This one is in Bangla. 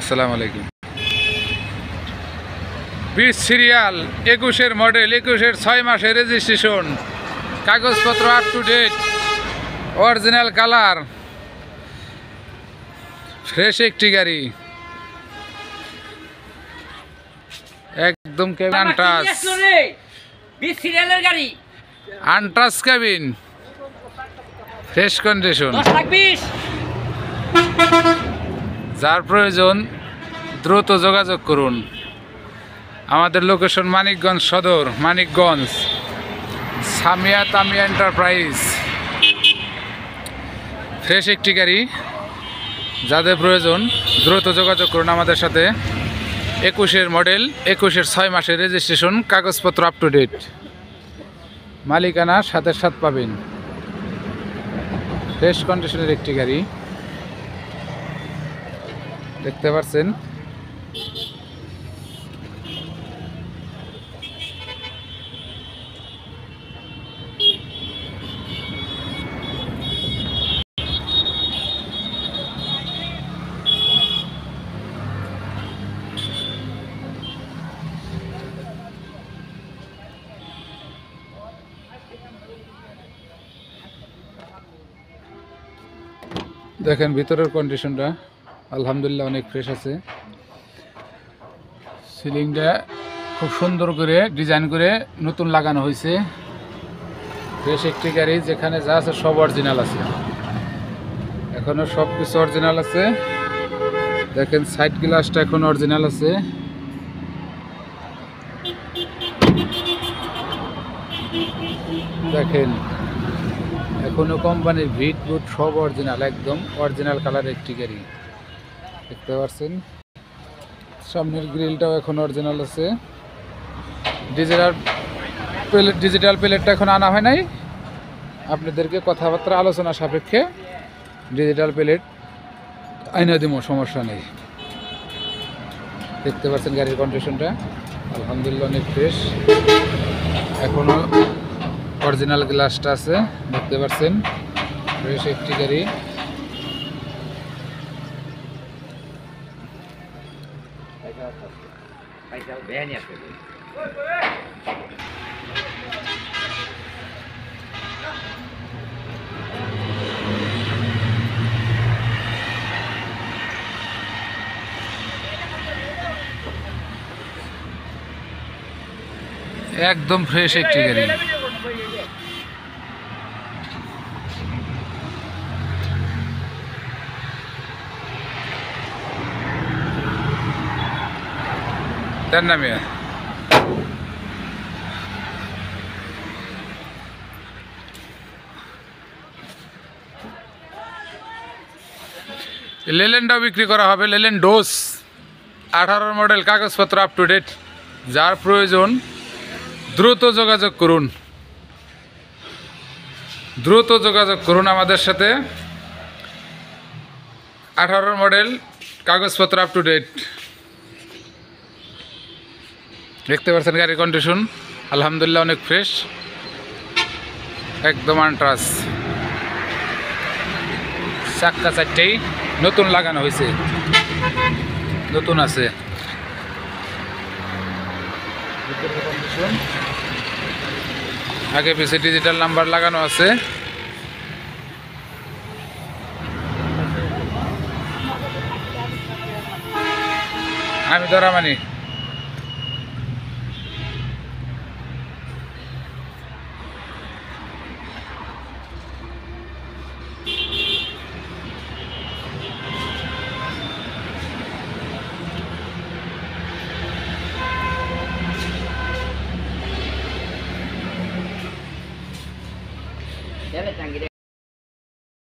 আসসালামু আলাইকুম। 20 সিরিয়াল 21-এর মডেল, 21-এর 6 মাসের রেজিস্ট্রেশন, কাগজপত্র up to date, original colour, fresh একটি গাড়ি, একদম কেবিন আনটাচ, 20 সিরিয়ালের গাড়ি, আনটাচ কেবিন, ফ্রেশ কন্ডিশন। 10,20,000। যার প্রয়োজন দ্রুত যোগাযোগ করুন। আমাদের লোকেশন মানিকগঞ্জ সদর, মানিকগঞ্জ, সামিয়া তামিয়া এন্টারপ্রাইজ। ফ্রেশ একটি গাড়ি, যাদের প্রয়োজন দ্রুত যোগাযোগ করুন আমাদের সাথে। 21-এর মডেল, 21-এর 6 মাসের রেজিস্ট্রেশন, কাগজপত্র আপ টু ডেট, মালিকানা সাথে সাথ পাবেন। ফ্রেশ কন্ডিশনের একটি গাড়ি দেখতে পাচ্ছেন। দেখেন ভিতরের কন্ডিশনটা আলহামদুলিল্লাহ অনেক ফ্রেশ আছে। সিলিংটা খুব সুন্দর করে ডিজাইন করে নতুন লাগানো হয়েছে। ফ্রেশ একটি গাড়ি, যেখানে যা আছে সব অরিজিনাল আছে, এখনো সব কিছু অরিজিনাল আছে। দেখেন সাইড গ্লাসটা এখন অরিজিনাল আছে। দেখেন এখনো কোম্পানির ভিট বুট সব অরিজিনাল, একদম অরিজিনাল কালার একটি গাড়ি দেখতে পাচ্ছেন। সামনের গ্রিলটাও এখন অরিজিনাল আছে। ডিজিটাল প্লেটটা এখন আনা হয় নাই, আপনাদেরকে কথাবার্তা আলোচনা সাপেক্ষে ডিজিটাল প্লেট আইনা দিব, সমস্যা নেই। দেখতে পাচ্ছেন গাড়ির কন্ডিশনটা আলহামদুলিল্লাহ অনেক ফ্রেশ, এখনো অরিজিনাল গ্লাসটা আছে দেখতে পাচ্ছেন। ফ্রেশ একটি গাড়ি। একদম ফ্রেশ একটি গাড়ি। তার নামে লেলেনটাও বিক্রি করা হবে। লেলেন ডোজ 18 মডেল, কাগজপত্র আপ টু ডেট। যার প্রয়োজন দ্রুত যোগাযোগ করুন, দ্রুত যোগাযোগ করুন আমাদের সাথে। 18 মডেল, কাগজপত্র আপ টু ডেট। দেখতে পাচ্ছেন গাড়ির কন্ডিশন আলহামদুলিল্লাহ অনেক ফ্রেশ, একদম আনটাচ। চাক্কা চারটেই নতুন লাগানো হয়েছে, নতুন আছে। আগে পিছে ডিজিটাল নাম্বার লাগানো আছে। আমি ধরা মানি